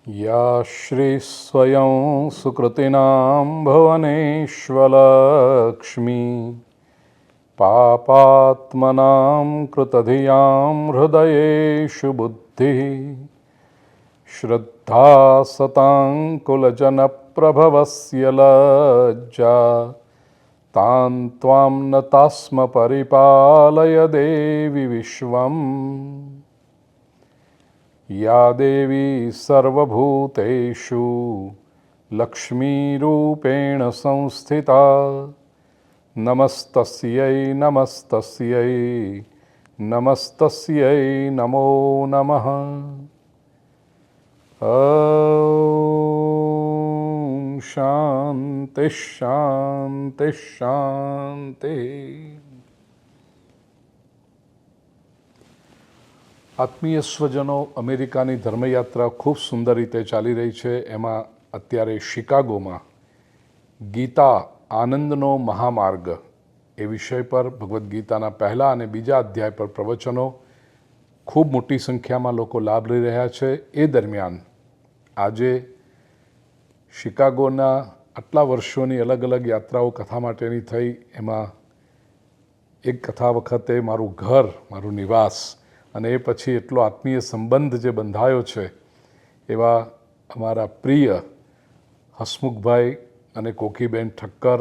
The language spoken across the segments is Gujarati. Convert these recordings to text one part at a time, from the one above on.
या श्रीस्वयं सुकृतिनां भुवनेष्वलक्ष्मी पापात्मनां कृतधियां हृदयेषु बुद्धिः श्रद्धा सतां कुलजनप्रभवस्य लज्जा तां त्वां न तास्म परिपालय देवि विश्वम् या देवी सर्वभूतेषु लक्ष्मीरूपेण संस्थिता नमस्तस्यै नमस्तस्यै नमस्तस्यै नमो नमः। ॐ शान्ति शान्ति शान्ति। આત્મીય સ્વજનો અમેરિકાની ધર્મયાત્રા ખૂબ સુંદર રીતે ચાલી રહી છે. એમાં અત્યારે શિકાગોમાં ગીતા આનંદનો મહામાર્ગ એ વિષય પર ભગવદ્ ગીતાના પહેલા અને બીજા અધ્યાય પર પ્રવચનો ખૂબ મોટી સંખ્યામાં લોકો લાભ લઈ રહ્યા છે. એ દરમિયાન આજે શિકાગોના આટલા વર્ષોની અલગ અલગ યાત્રાઓ કથા માટેની થઈ. એમાં એક કથા વખતે મારું ઘર, મારું નિવાસ અને એ પછી એટલો આત્મીય સંબંધ જે બંધાયો છે એવા અમારા પ્રિય હસમુખભાઈ અને કોકીબેન ઠક્કર,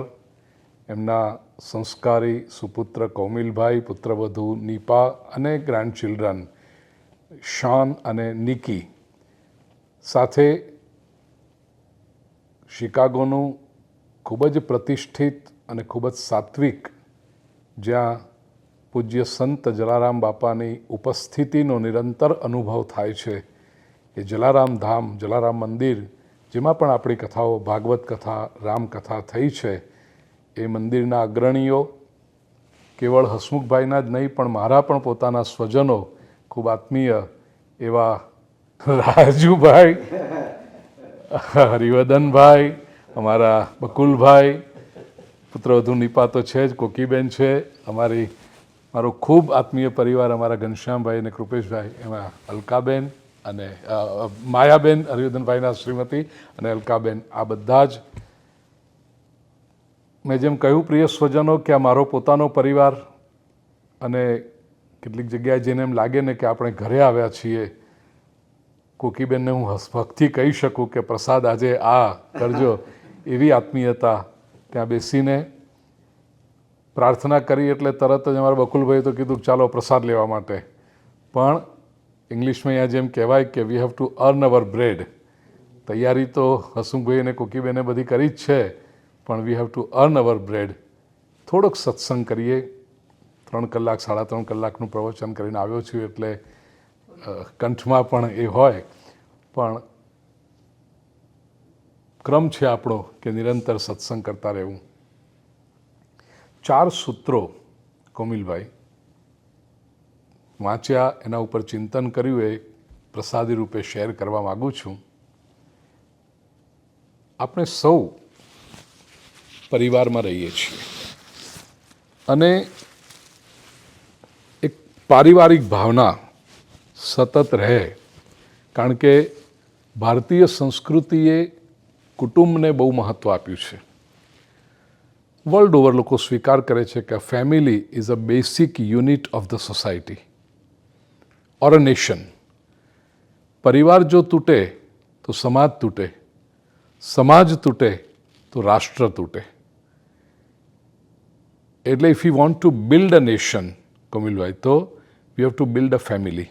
એમના સંસ્કારી સુપુત્ર કૌમિલભાઈ, પુત્રવધુ નીપા અને ગ્રાન્ડ ચિલ્ડ્રન શોન અને નિકી સાથે શિકાગોનું ખૂબ જ પ્રતિષ્ઠિત અને ખૂબ જ સાત્વિક, જ્યાં પૂજ્ય સંત જલારામ બાપાની ઉપસ્થિતિનો નિરંતર અનુભવ થાય છે, એ જલારામ ધામ, જલારામ મંદિર, જેમાં પણ આપણી કથાઓ, ભાગવત કથા, રામકથા થઈ છે, એ મંદિરના અગ્રણીઓ કેવળ હસમુખભાઈના જ નહીં પણ મારા પણ પોતાના સ્વજનો, ખૂબ આત્મીય એવા રાજુભાઈ, હરિવર્ધનભાઈ, અમારા બકુલભાઈ, પુત્રવધુ નીપા તો છે જ, કોકીબેન છે, મારો ખૂબ આત્મીય પરિવાર, અમારા ઘનશ્યામભાઈ અને કૃપેશભાઈ, એમાં અલકાબેન અને માયાબેન, હરિવર્ધનભાઈના શ્રીમતી, અને અલકાબેન, આ બધા જ મેં જેમ કહ્યું પ્રિય સ્વજનો કે આ મારો પોતાનો પરિવાર. અને કેટલીક જગ્યાએ જેને એમ લાગે ને કે આપણે ઘરે આવ્યા છીએ. કોકીબેનને હું હસભગથી કહી શકું કે પ્રસાદ આજે આ કરજો, એવી આત્મીયતા. ત્યાં બેસીને પ્રાર્થના કરી એટલે તરત જ અમારા બકુલભાઈએ તો કીધું ચાલો પ્રસાદ લેવા માટે. પણ ઇંગ્લિશમાં અહીંયા જેમ કહેવાય કે we have to earn our bread. તૈયારી તો હસમુખભાઈ અને કોકીબેને બધી કરી જ છે, પણ we have to earn our bread. થોડોક સત્સંગ કરીએ. 3 કલાક 3.5 કલાકનું પ્રવચન કરીને આવ્યો છું એટલે કંઠમાં પણ એ હોય, પણ ક્રમ છે આપણો કે નિરંતર સત્સંગ કરતા રહેવું. 4 સૂત્રો કોમિલભાઈ વાંચ્યા, એના ઉપર ચિંતન કર્યું, એ પ્રસાદી રૂપે શેર કરવા માગું છું. આપણે સૌ પરિવારમાં રહીએ છીએ અને એક પારિવારિક ભાવના સતત રહે, કારણ કે ભારતીય સંસ્કૃતિએ કુટુંબને બહુ મહત્ત્વ આપ્યું છે. વર્લ્ડ ઓવર લોકો સ્વીકાર કરે છે કે family is a basic unit of the society or a nation. પરિવાર જો તૂટે તો સમાજ તૂટે, સમાજ તૂટે તો રાષ્ટ્ર તૂટે. એટલે if you want to build a nation, કોમિલભાઈ, તો we have to build a family.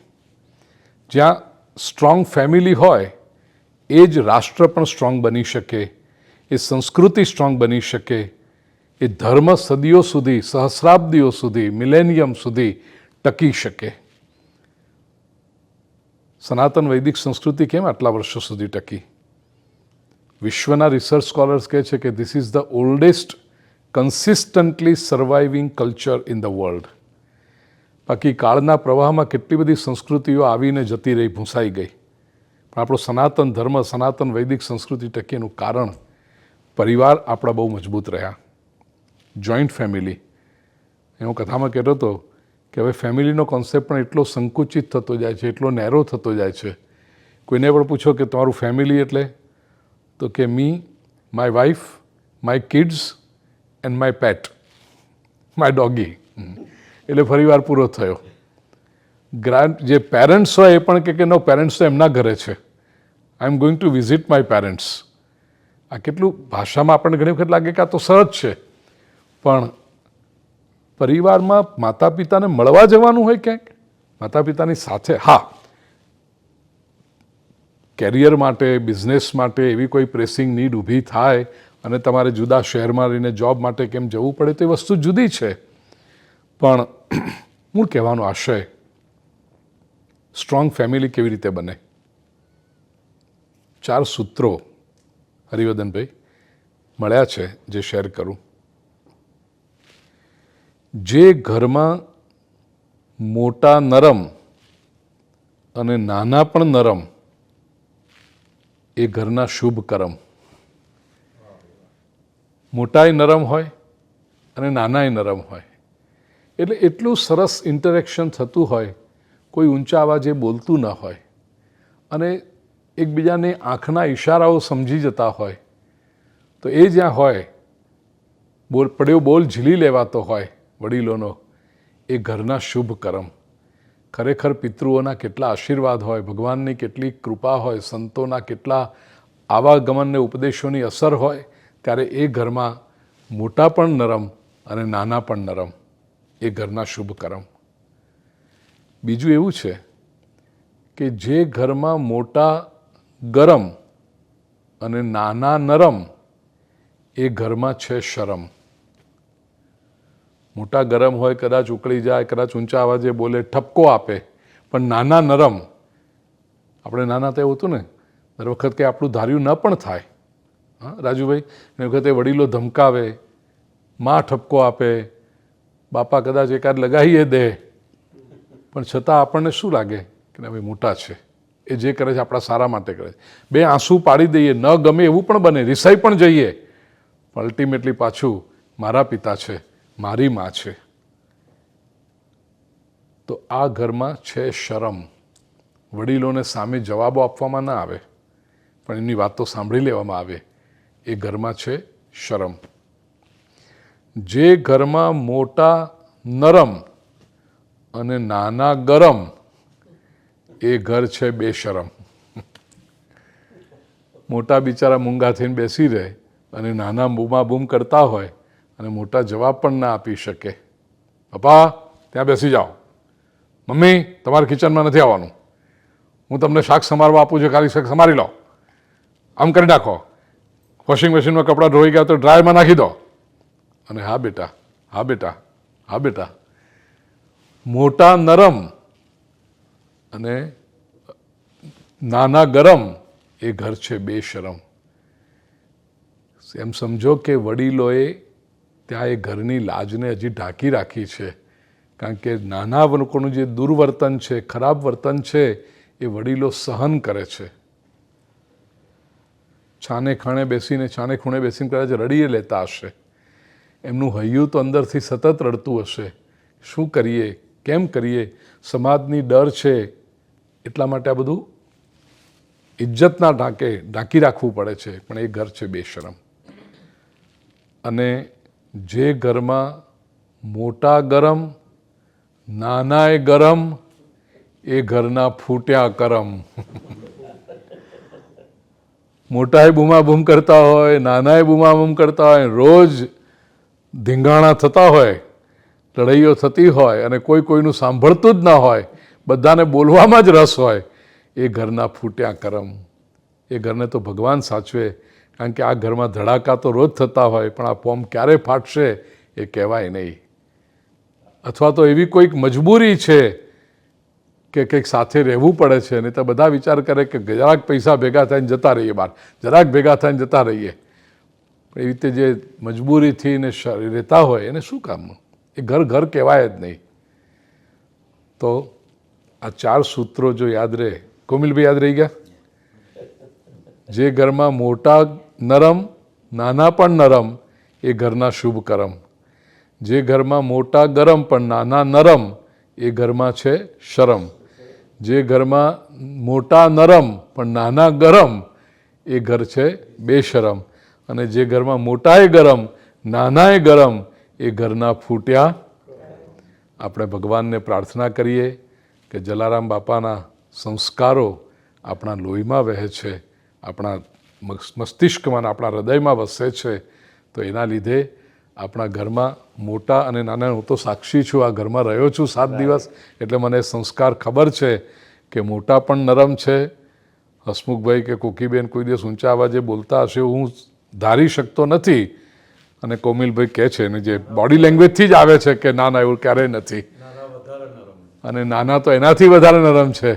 જ્યાં સ્ટ્રોંગ ફેમિલી હોય એ જ રાષ્ટ્ર પણ સ્ટ્રોંગ બની શકે, એ સંસ્કૃતિ સ્ટ્રોંગ બની શકે, એ ધર્મ સદીઓ સુધી, સહસ્રાબ્દીઓ સુધી, મિલેનિયમ સુધી ટકી શકે. સનાતન વૈદિક સંસ્કૃતિ કેમ આટલા વર્ષો સુધી ટકી? વિશ્વના રિસર્ચ સ્કોલર્સ કહે છે કે this is the oldest consistently surviving culture in the world. બાકી કાળના પ્રવાહમાં કેટલી બધી સંસ્કૃતિઓ આવીને જતી રહી, ભૂંસાઈ ગઈ, પણ આપણો સનાતન ધર્મ, સનાતન વૈદિક સંસ્કૃતિ ટકી એનું કારણ પરિવાર આપણા બહુ મજબૂત રહ્યા. Joint family. હું કથામાં કહેતો હતો કે હવે ફેમિલીનો કોન્સેપ્ટ પણ એટલો સંકુચિત થતો જાય છે, એટલો નેરો થતો જાય છે. કોઈને પણ પૂછો કે તમારું ફેમિલી એટલે, તો કે me, my wife, my kids and my pet, my doggy. એટલે ફરીવાર પૂરો થયો. જે પેરેન્ટ્સ હોય એ પણ કે નો, પેરેન્ટ્સ તો એમના ઘરે છે, I am going to visit my parents. આ કેટલું ભાષામાં આપણને ઘણી વખત લાગે કે આ તો સહજ છે, પણ પરિવારમાં માતા પિતાને મળવા જવાનું હોય ક્યાંક, માતા પિતાની સાથે, હા, કેરિયર માટે, બિઝનેસ માટે એવી કોઈ પ્રેસિંગ નીડ ઊભી થાય અને તમારે જુદા શહેરમાં રહીને જોબ માટે કેમ જવું પડે તો એ વસ્તુ જુદી છે. પણ હું કહેવાનો આશય, સ્ટ્રોંગ ફેમિલી કેવી રીતે બને? 4 સૂત્રો હરિવર્ધનભાઈ મળ્યા છે જે શેર કરું. જે ઘરમાં મોટા નરમ અને નાના પણ નરમ, એ ઘરના શુભ કરમ. મોટાય નરમ હોય અને નાનાય નરમ હોય, એટલે એટલું સરસ ઇન્ટરેક્શન થતું હોય, કોઈ ઊંચા અવાજે બોલતું ન હોય અને એકબીજાને આંખના ઈશારાઓ સમજી જતા હોય, તો એ જ્યાં હોય, પડ્યો બોલ ઝીલી લેવાતો હોય વડીલોનો, એ ઘરના શુભ કરમ. ખરેખર પિતૃઓના કેટલા આશીર્વાદ હોય, ભગવાનની કેટલી કૃપા હોય, સંતોના કેટલા આવાગમનને ઉપદેશોની અસર હોય, ત્યારે એ ઘરમાં મોટા પણ નરમ અને નાના પણ નરમ, એ ઘરના શુભ કરમ. બીજું એવું છે કે જે ઘરમાં મોટા ગરમ અને નાના નરમ, એ ઘરમાં છે શરમ. મોટા ગરમ હોય, કદાચ ઉકળી જાય, કદાચ ઊંચા અવાજે બોલે, ઠપકો આપે, પણ નાના નરમ. આપણે નાના તો એવું હતું ને, દર વખત કે આપણું ધાર્યું ન પણ થાય. હા રાજુભાઈ, એ વખતે વડીલો ધમકાવે, માં ઠપકો આપે, બાપા કદાચ એકાદ લગાવીએ દે, પણ છતાં આપણને શું લાગે કે ભાઈ મોટા છે, એ જે કરે છે આપણા સારા માટે કરે છે. 2 આંસુ પાડી દઈએ, ન ગમે એવું પણ બને, રિસાઈ પણ જઈએ, પણ અલ્ટિમેટલી પાછું મારા પિતા છે, મારી માં છે. તો આ ઘરમાં છે શરમ. વડીલોને સામે જવાબો આપવામાં ના આવે, પણ એમની વાતો સાંભળી લેવામાં આવે, એ ઘરમાં છે શરમ. જે ઘરમાં મોટા નરમ અને નાના ગરમ, એ ઘર છે બેશરમ. મોટા બિચારા મૂંગા થઈને બેસી રહે અને નાના બૂમાબૂમ કરતા હોય અને મોટા જવાબ પણ ના આપી શકે. પપ્પા ત્યાં બેસી જાઓ, મમ્મી તમારે કિચનમાં નથી આવવાનું, હું તમને શાક સમારવા આપું છું, ખાલી શાક સમારી લો, આમ કરી નાખો, વોશિંગ મશીનમાં કપડાં ધોઈ ગયા તો ડ્રાયરમાં નાખી દો. અને હા બેટા, હા બેટા, હા બેટા. મોટા નરમ અને નાના ગરમ, એ ઘર છે બેશરમ. એમ સમજો કે વડીલોએ ત્યાં એ ઘરની લાજને હજી ઢાંકી રાખી છે, કારણ કે નાના લોકોનું જે દુર્વર્તન છે, ખરાબ વર્તન છે, એ વડીલો સહન કરે છે. છાને ખૂણે બેસીને કદાચ રડીએ લેતા હશે, એમનું હૈયું તો અંદરથી સતત રડતું હશે. શું કરીએ, કેમ કરીએ, સમાજની ડર છે, એટલા માટે આ બધું ઇજ્જતના ઢાંકી રાખવું પડે છે, પણ એ ઘર છે બેશરમ. અને જે ઘરમાં મોટા ગરમ, નાનાય ગરમ, એ ઘરના ફૂટ્યા કરમ. મોટાએ બૂમાબૂમ કરતા હોય, નાનાએ બૂમાબૂમ કરતા હોય, રોજ ધીંગાણા થતા હોય, લડાઈઓ થતી હોય અને કોઈ કોઈનું સાંભળતું જ ના હોય, બધાને બોલવામાં જ રસ હોય, એ ઘરના ફૂટ્યા કરમ. એ ઘરને તો ભગવાન સાચવે, કારણ કે આ ઘરમાં ધડાકા તો રોજ થતા હોય, પણ આ બોમ્બ ક્યારે ફાટશે એ કહેવાય નહીં. અથવા તો એવી કોઈક મજબૂરી છે કે કંઈક સાથે રહેવું પડે છે, નહીં તો બધા વિચાર કરે કે જરાક પૈસા ભેગા થઈને જતા રહીએ બહાર, જરાક ભેગા થઈને જતા રહીએ. એવી રીતે જે મજબૂરીથી ને રહેતા હોય એને શું કામનું? એ ઘર કહેવાય જ નહીં. તો આ 4 સૂત્રો જો યાદ રહે, કોમિલભાઈ યાદ રહી ગયા? જે ઘરમાં મોટા નરમ, નાના પણ નરમ, એ ઘરના શુભ કરમ. જે ઘરમાં મોટા ગરમ પણ નાના નરમ, એ ઘરમાં છે શરમ. જે ઘરમાં મોટા નરમ પણ નાના ગરમ એ ઘર છે બેશરમ, અને જે ઘરમાં મોટાએ ગરમ નાનાએ ગરમ એ ઘરના ફૂટ્યા. આપણે ભગવાનને પ્રાર્થના કરીએ કે જલારામ બાપાના સંસ્કારો આપણા લોહીમાં વહે છે, આપણા મસ્તિષ્કમાં, આપણા હૃદયમાં વસે છે. તો એના લીધે આપણા ઘરમાં મોટા અને નાના, હું તો સાક્ષી છું, આ ઘરમાં રહ્યો છું 7 દિવસ, એટલે મને સંસ્કાર ખબર છે કે મોટા પણ નરમ છે. હસમુખભાઈ કે કોકીબેન કોઈ દિવસ ઊંચા અવાજે બોલતા હશે હું ધારી શકતો નથી, અને કોમિલભાઈ કહે છે ને જે બોડી લેંગ્વેજથી જ આવે છે કે ના એવું ક્યારેય નથી, અને નાના તો એનાથી વધારે નરમ છે.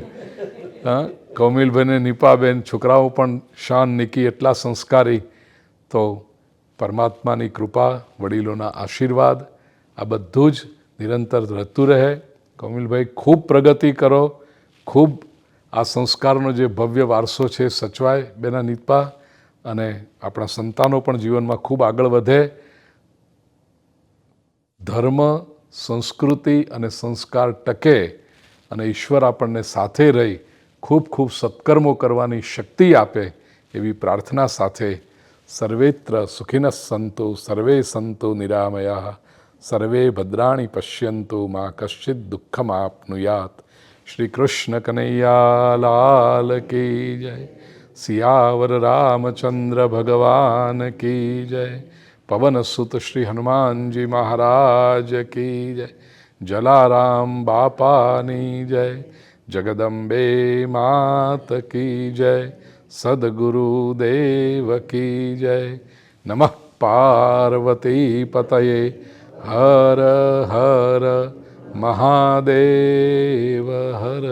હા, કોમિલભાઈ ને નીપાબેન છોકરાઓ પણ શાન નિકી એટલા સંસ્કારી. તો પરમાત્માની કૃપા, વડીલોના આશીર્વાદ, આ બધું જ નિરંતર રહેતું રહે. કોમિલભાઈ ખૂબ પ્રગતિ કરો, ખૂબ આ સંસ્કારનો જે ભવ્ય વારસો છે સચવાય બેના નીપા, અને આપણા સંતાનો પણ જીવનમાં ખૂબ આગળ વધે. ધર્મ, સંસ્કૃતિ અને સંસ્કાર ટકે, અને ઈશ્વર આપણને સાથે રહી ખૂબ ખૂબ સત્કર્મો કરવાની શક્તિ આપે એવી પ્રાર્થના સાથે સર્વેત્ર સુખિનઃ સંતુ સર્વે સંતુ નિરામયા સર્વે ભદ્રાણી પશ્યંતુ મા કશ્ચિદ દુઃખમાપ્નુયાત. શ્રી કૃષ્ણ કનૈયા લાલ કી જય. સિયાવર રામચંદ્ર ભગવાન કી જય. પવન સુત શ્રી હનુમાનજી મહારાજ કી જય. જલારામ બાપાની જય. જગદંબે માત કી જય. સદગુરુદેવ કી જય. નમઃ પાર્વતી પતયે. હર હર મહાદેવ હર.